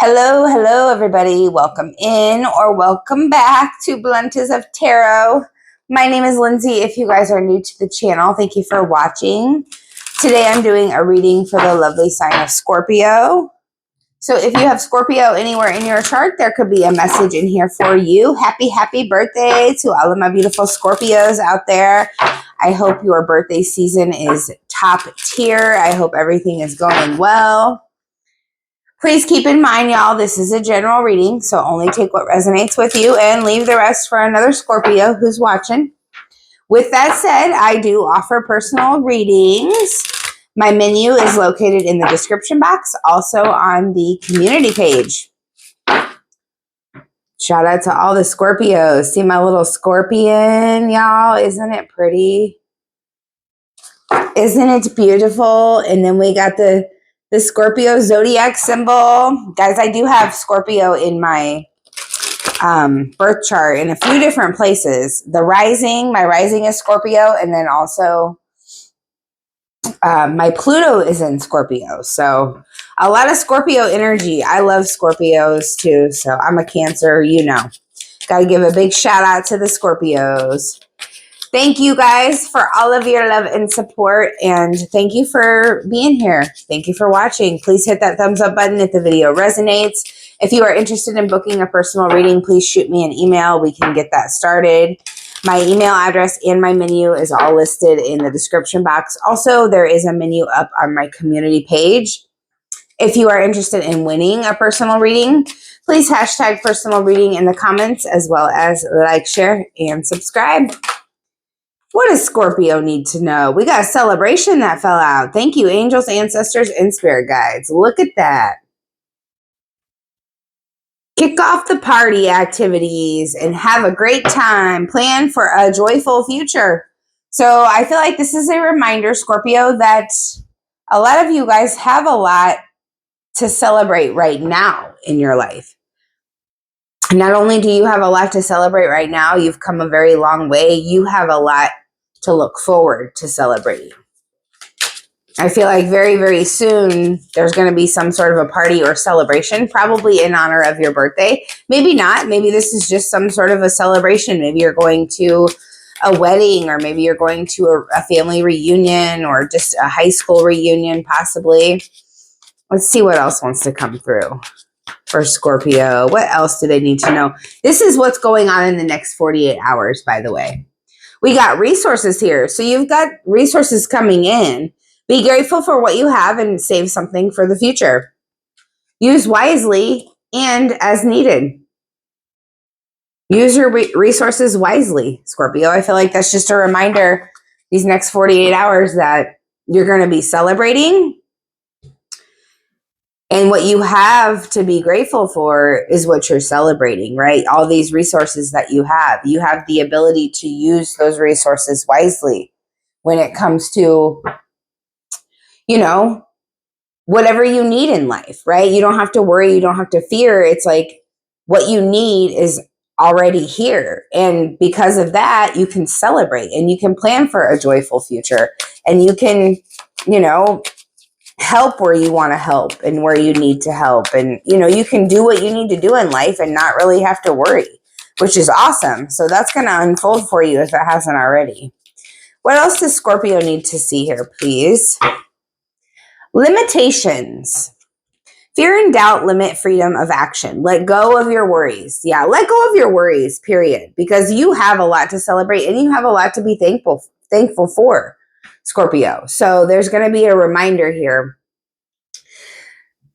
Hello, hello, everybody. Welcome in or welcome back to Bluntas of Tarot. My name is Lindsay. If you guys are new to the channel, thank you for watching. Today I'm doing a reading for the lovely sign of Scorpio. So if you have Scorpio anywhere in your chart, there could be a message in here for you. Happy birthday to all of my beautiful Scorpios out there. I hope your birthday season is top tier. I hope everything is going well. Please keep in mind, y'all, this is a general reading, so only take what resonates with you and leave the rest for another Scorpio who's watching. With that said, I do offer personal readings. My menu is located in the description box, also on the community page. Shout out to all the Scorpios. See my little scorpion, y'all? Isn't it pretty? Isn't it beautiful? And then we got the Scorpio zodiac symbol. Guys, I do have Scorpio in my birth chart in a few different places. My rising is Scorpio, and then also my Pluto is in Scorpio. So a lot of Scorpio energy. I love Scorpios too. So I'm a Cancer, you know. Got to give a big shout out to the Scorpios. Thank you guys for all of your love and support, and thank you for being here. Thank you for watching. Please hit that thumbs up button if the video resonates. If you are interested in booking a personal reading, please shoot me an email. We can get that started. My email address and my menu is all listed in the description box. Also, there is a menu up on my community page. If you are interested in winning a personal reading, please hashtag personal reading in the comments, as well as like, share, and subscribe. What does Scorpio need to know? We got a celebration that fell out. Thank you, angels, ancestors, and spirit guides. Look at that. Kick off the party activities and have a great time. Plan for a joyful future. So I feel like this is a reminder, Scorpio, that a lot of you guys have a lot to celebrate right now in your life. Not only do you have a lot to celebrate right now, you've come a very long way. You have a lot to look forward to celebrating. I feel like very, very soon there's going to be some sort of a party or celebration, probably in honor of your birthday. Maybe not. Maybe this is just some sort of a celebration. Maybe you're going to a wedding, or maybe you're going to a family reunion, or just a high school reunion, possibly. Let's see what else wants to come through for Scorpio. What else do they need to know? This is what's going on in the next 48 hours, by the way. We got resources here. So you've got resources coming in. Be grateful for what you have and save something for the future. Use wisely and as needed. Use your resources wisely, Scorpio. I feel like that's just a reminder these next 48 hours that you're going to be celebrating. And what you have to be grateful for is what you're celebrating, right? All these resources that you have the ability to use those resources wisely when it comes to, you know, whatever you need in life, right? You don't have to worry. You don't have to fear. It's like what you need is already here. And because of that, you can celebrate and you can plan for a joyful future, and you can, you know, help where you want to help and where you need to help. And, you know, you can do what you need to do in life and not really have to worry, which is awesome. So that's going to unfold for you if it hasn't already. What else does Scorpio need to see here, please? Limitations. Fear and doubt limit freedom of action. Let go of your worries. Yeah, let go of your worries, period. Because you have a lot to celebrate and you have a lot to be thankful for, Scorpio. So there's going to be a reminder here.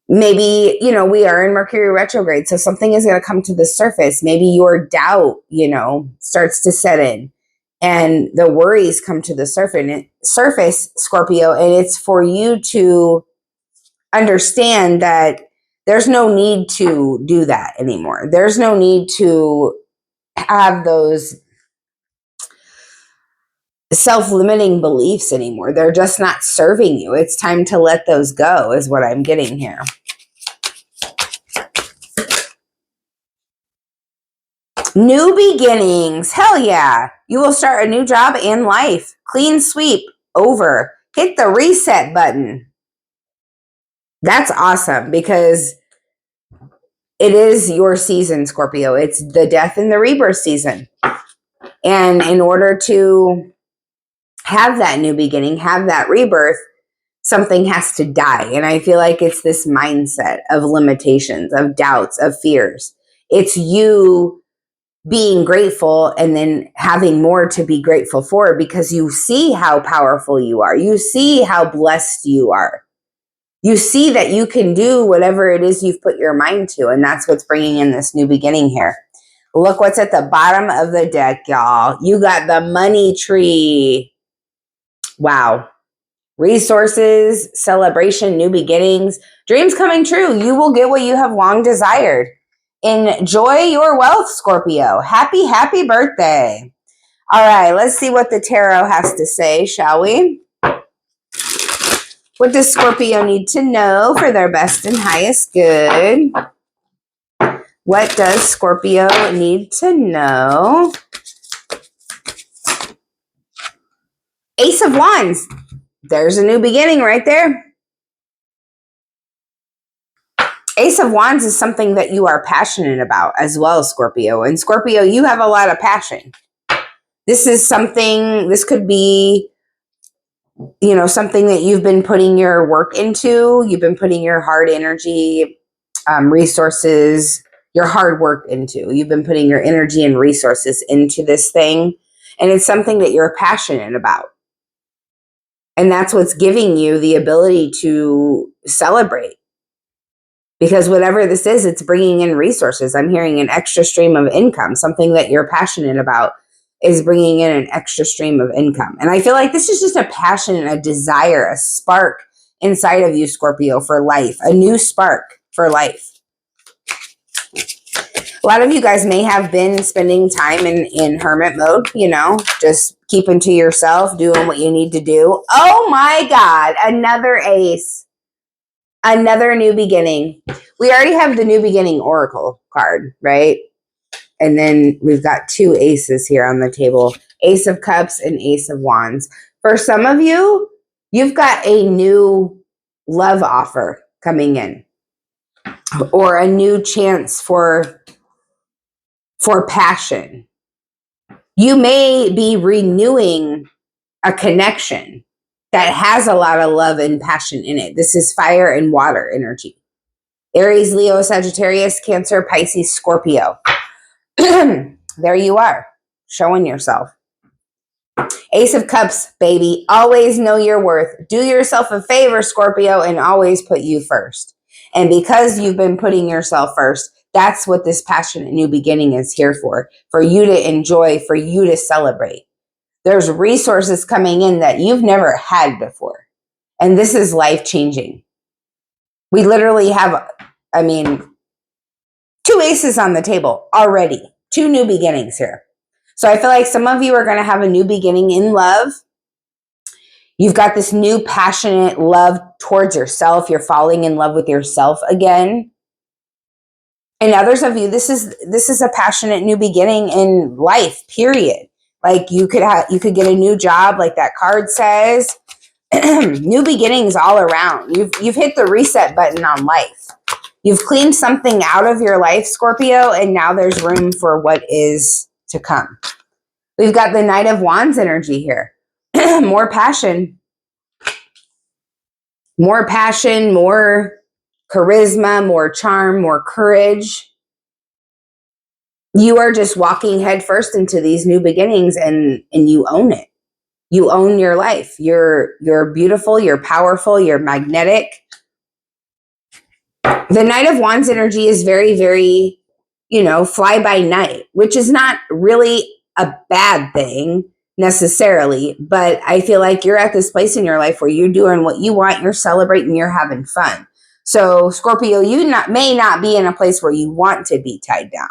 Maybe, you know, we are in Mercury retrograde, so something is going to come to the surface. Maybe your doubt, you know, starts to set in, and the worries come to the surface, Scorpio, and it's for you to understand that there's no need to do that anymore. There's no need to have those self-limiting beliefs anymore. They're just not serving you. It's time to let those go, is what I'm getting here. New beginnings. Hell yeah. You will start a new job and life. Clean sweep. Over. Hit the reset button. That's awesome, because it is your season, Scorpio. It's the death and the rebirth season. And in order to have that new beginning, have that rebirth, something has to die. And I feel like it's this mindset of limitations, of doubts, of fears. It's you being grateful and then having more to be grateful for, because you see how powerful you are. You see how blessed you are. You see that you can do whatever it is you've put your mind to. And that's what's bringing in this new beginning here. Look what's at the bottom of the deck, y'all. You got the money tree. Wow. Resources, celebration, new beginnings, dreams coming true. You will get what you have long desired. Enjoy your wealth, Scorpio. Happy, happy birthday. All right, let's see what the tarot has to say, shall we? What does Scorpio need to know for their best and highest good? What does Scorpio need to know? Ace of Wands. There's a new beginning right there. Ace of Wands is something that you are passionate about as well, Scorpio. And Scorpio, you have a lot of passion. This is something, this could be, you know, something that you've been putting your work into. You've been putting your hard energy, resources, your hard work into. You've been putting your energy and resources into this thing. And it's something that you're passionate about. And that's what's giving you the ability to celebrate. Because whatever this is, it's bringing in resources. I'm hearing an extra stream of income. Something that you're passionate about is bringing in an extra stream of income. And I feel like this is just a passion, a desire, a spark inside of you, Scorpio, for life. A new spark for life. A lot of you guys may have been spending time in hermit mode, you know, just keeping to yourself, doing what you need to do. Oh my God, another ace. Another new beginning. We already have the new beginning oracle card, right? And then we've got two aces here on the table. Ace of Cups and Ace of Wands. For some of you, you've got a new love offer coming in, or a new chance for passion. You may be renewing a connection that has a lot of love and passion in it. This is fire and water energy. Aries, Leo, Sagittarius, Cancer, Pisces, Scorpio. There you are, showing yourself. Ace of Cups, baby. Always know your worth. Do yourself a favor, Scorpio, and always put you first. And because you've been putting yourself first, that's what this passionate new beginning is here for you to enjoy, for you to celebrate. There's resources coming in that you've never had before. And this is life-changing. We literally have, two aces on the table already. Two new beginnings here. So I feel like some of you are going to have a new beginning in love. You've got this new passionate love towards yourself. You're falling in love with yourself again. And others of you, this is a passionate new beginning in life, period. Like you could get a new job, like that card says. New beginnings all around. You've hit the reset button on life. You've cleaned something out of your life, Scorpio, and now there's room for what is to come. We've got the Knight of Wands energy here. More passion, more charisma, more charm, more courage. You are just walking headfirst into these new beginnings, and you own it. You own your life. You're beautiful, you're powerful, you're magnetic. The Knight of Wands energy is very, very, fly by night, which is not really a bad thing necessarily, but I feel like you're at this place in your life where you're doing what you want, you're celebrating, you're having fun. So Scorpio, you may not be in a place where you want to be tied down.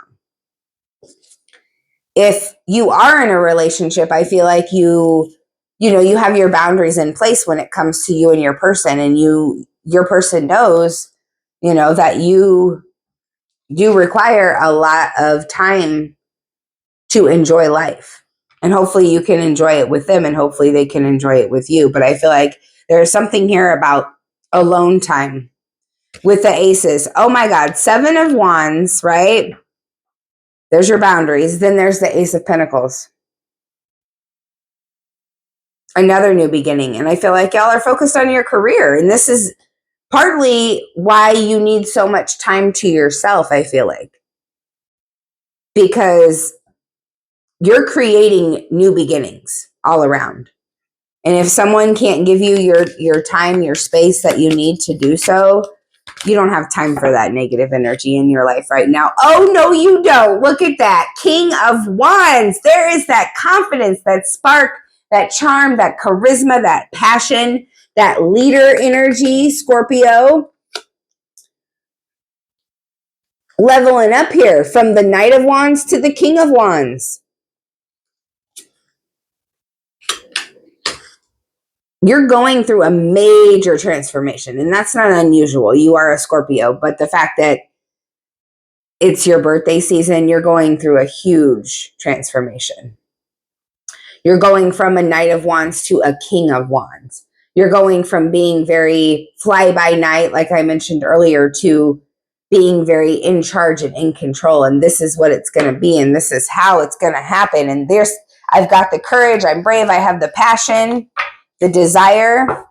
If you are in a relationship, I feel like you have your boundaries in place when it comes to you and your person, and your person knows, that you require a lot of time to enjoy life. And hopefully you can enjoy it with them, and hopefully they can enjoy it with you. But I feel like there's something here about alone time. with the aces. Oh my God. 7 of Wands, right? There's your boundaries. Then there's the Ace of Pentacles. Another new beginning. And I feel like y'all are focused on your career. And this is partly why you need so much time to yourself, I feel like. Because you're creating new beginnings all around. And if someone can't give you your time, your space that you need to do so, you don't have time for that negative energy in your life right now. Oh, no, you don't. Look at that. King of Wands. There is that confidence, that spark, that charm, that charisma, that passion, that leader energy, Scorpio. Leveling up here from the Knight of Wands to the King of Wands. You're going through a major transformation, and that's not unusual. You are a Scorpio, but the fact that it's your birthday season, you're going through a huge transformation. You're going from a Knight of Wands to a King of Wands. You're going from being very fly by night, like I mentioned earlier, to being very in charge and in control. And this is what it's going to be. And this is how it's going to happen. And I've got the courage. I'm brave. I have the passion, the desire.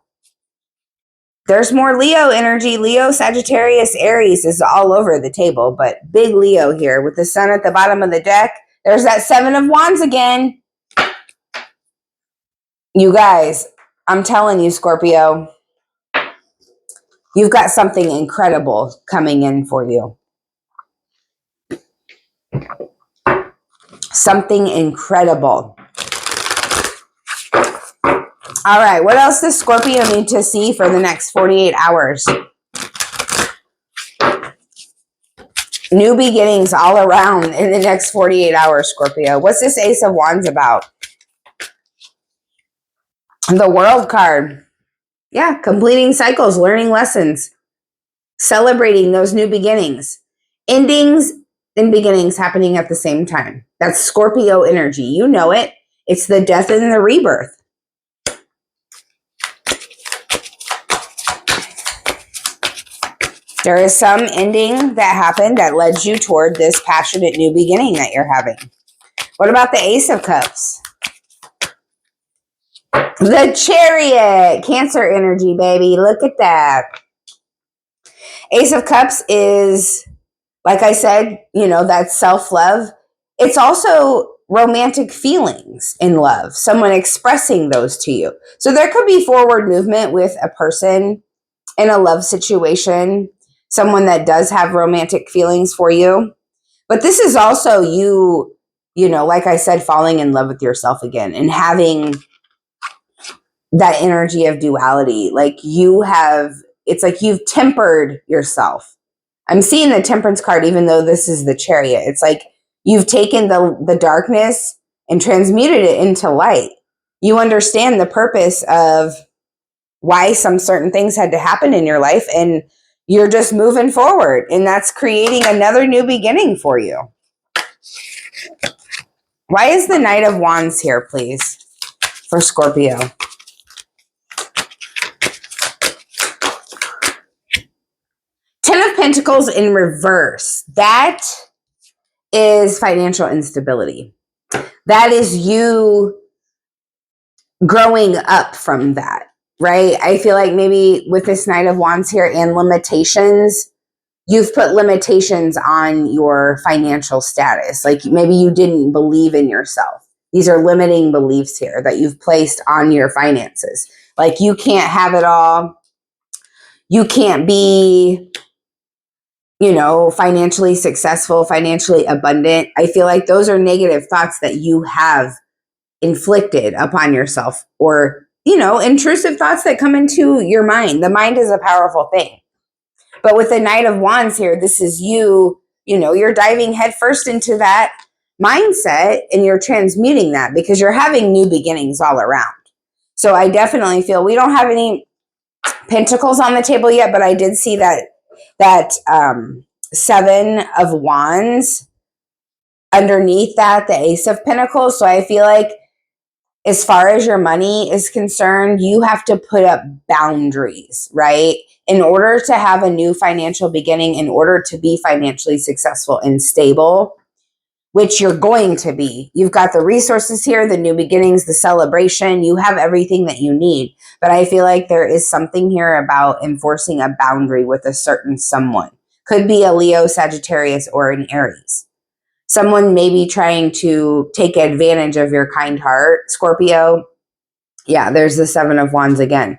There's more Leo energy. Leo, Sagittarius, Aries is all over the table, but big Leo here with the sun at the bottom of the deck. There's that 7 of Wands again. You guys, I'm telling you, Scorpio, you've got something incredible coming in for you. Something incredible. All right, what else does Scorpio need to see for the next 48 hours? New beginnings all around in the next 48 hours, Scorpio. What's this Ace of Wands about? The World card. Yeah, completing cycles, learning lessons, celebrating those new beginnings. Endings and beginnings happening at the same time. That's Scorpio energy. You know it. It's the death and the rebirth. There is some ending that happened that led you toward this passionate new beginning that you're having. What about the Ace of Cups? The Chariot. Cancer energy, baby. Look at that. Ace of Cups is, like I said, that's self-love. It's also romantic feelings in love, someone expressing those to you. So there could be forward movement with a person in a love situation, someone that does have romantic feelings for you. But this is also you, like I said, falling in love with yourself again and having that energy of duality. Like it's like you've tempered yourself. I'm seeing the Temperance card, even though this is the Chariot. It's like you've taken the darkness and transmuted it into light. You understand the purpose of why some certain things had to happen in your life, and you're just moving forward, and that's creating another new beginning for you. Why is the Knight of Wands here, please, for Scorpio? Ten of Pentacles in reverse. That is financial instability. That is you growing up from that, right? I feel like maybe with this Knight of Wands here and limitations, you've put limitations on your financial status. Like maybe you didn't believe in yourself. These are limiting beliefs here that you've placed on your finances. Like you can't have it all. You can't be, financially successful, financially abundant. I feel like those are negative thoughts that you have inflicted upon yourself, or, intrusive thoughts that come into your mind. The mind is a powerful thing. But with the Knight of Wands here, this is you, you're diving headfirst into that mindset and you're transmuting that because you're having new beginnings all around. So I definitely feel we don't have any Pentacles on the table yet, but I did see that 7 of Wands underneath that, the Ace of Pentacles. So I feel like as far as your money is concerned, you have to put up boundaries, right? In order to have a new financial beginning, in order to be financially successful and stable, which you're going to be. You've got the resources here, the new beginnings, the celebration. You have everything that you need. But I feel like there is something here about enforcing a boundary with a certain someone. Could be a Leo, Sagittarius, or an Aries. Someone may be trying to take advantage of your kind heart, Scorpio. Yeah, there's the Seven of Wands again.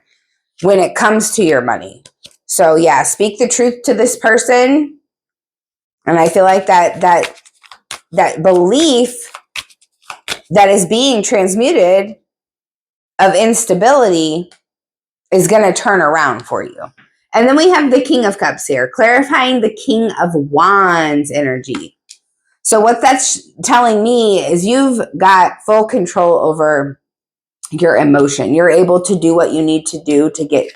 When it comes to your money. So yeah, speak the truth to this person. And I feel like that belief that is being transmuted of instability is going to turn around for you. And then we have the King of Cups here, clarifying the King of Wands energy. So what that's telling me is you've got full control over your emotion. You're able to do what you need to do to get,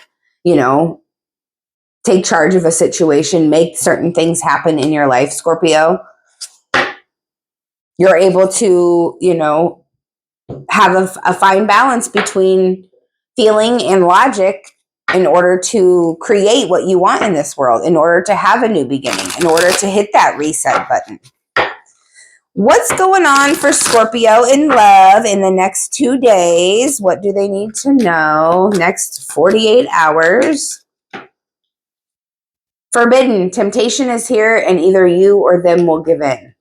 take charge of a situation, make certain things happen in your life, Scorpio. You're able to, have a fine balance between feeling and logic in order to create what you want in this world, in order to have a new beginning, in order to hit that reset button. What's going on for Scorpio in love in the next 2 days? What do they need to know? Next 48 hours. Forbidden. Temptation is here, and either you or them will give in.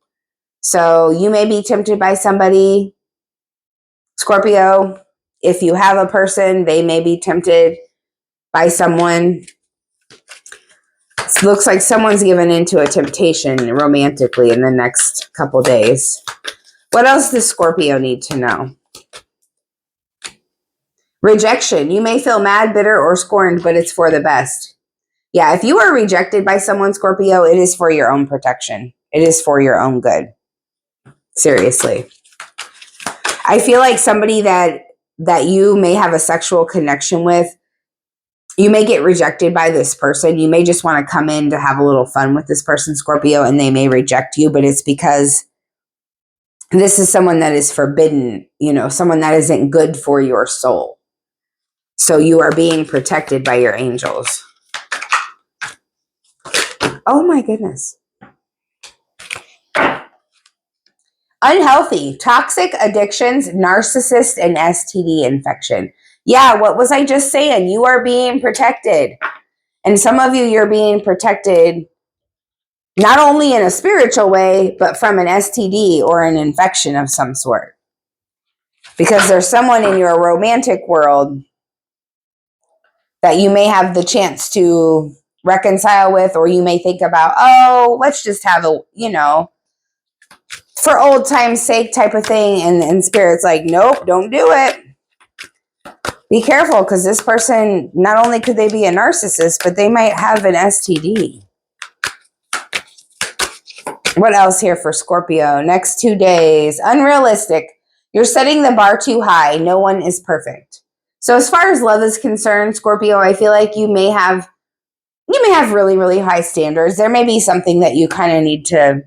So you may be tempted by somebody, Scorpio. If you have a person, they may be tempted by someone. It looks like someone's given into a temptation romantically in the next couple days. What else does Scorpio need to know? Rejection. You may feel mad, bitter, or scorned, but it's for the best. Yeah, if you are rejected by someone, Scorpio, it is for your own protection. It is for your own good. Seriously. I feel like somebody that you may have a sexual connection with, you may get rejected by this person. You may just want to come in to have a little fun with this person, Scorpio, and they may reject you, but it's because this is someone that is forbidden, someone that isn't good for your soul. So you are being protected by your angels. Oh my goodness. Unhealthy, toxic addictions, narcissist, and STD infection. Yeah, what was I just saying? You are being protected. And some of you, you're being protected not only in a spiritual way, but from an STD or an infection of some sort. Because there's someone in your romantic world that you may have the chance to reconcile with, or you may think about, oh, let's just have a, for old time's sake type of thing. And Spirit's like, nope, don't do it. Be careful, because this person, not only could they be a narcissist, but they might have an STD. What else here for Scorpio? Next 2 days. Unrealistic. You're setting the bar too high. No one is perfect. So as far as love is concerned, Scorpio, I feel like you may have really, really high standards. There may be something that you kind of need to,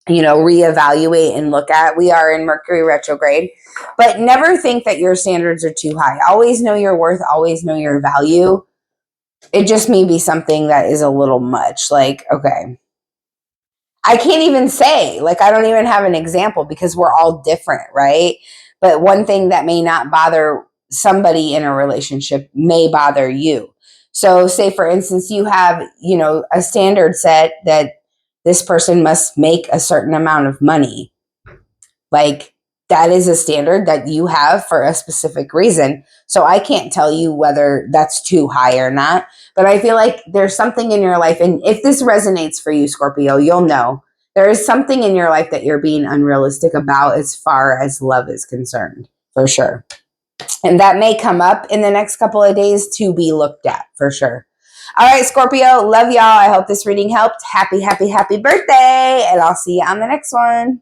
reevaluate and look at. We are in Mercury retrograde, but never think that your standards are too high. Always know your worth. Always know your value. It just may be something that is a little much. Like, okay, I can't even say, I don't even have an example because we're all different, right? But one thing that may not bother somebody in a relationship may bother you. So say, for instance, you have, a standard set that this person must make a certain amount of money. That is a standard that you have for a specific reason. So I can't tell you whether that's too high or not. But I feel like there's something in your life, and if this resonates for you, Scorpio, you'll know there is something in your life that you're being unrealistic about as far as love is concerned, for sure. And that may come up in the next couple of days to be looked at, for sure. All right, Scorpio, love y'all. I hope this reading helped. Happy, happy, happy birthday. And I'll see you on the next one.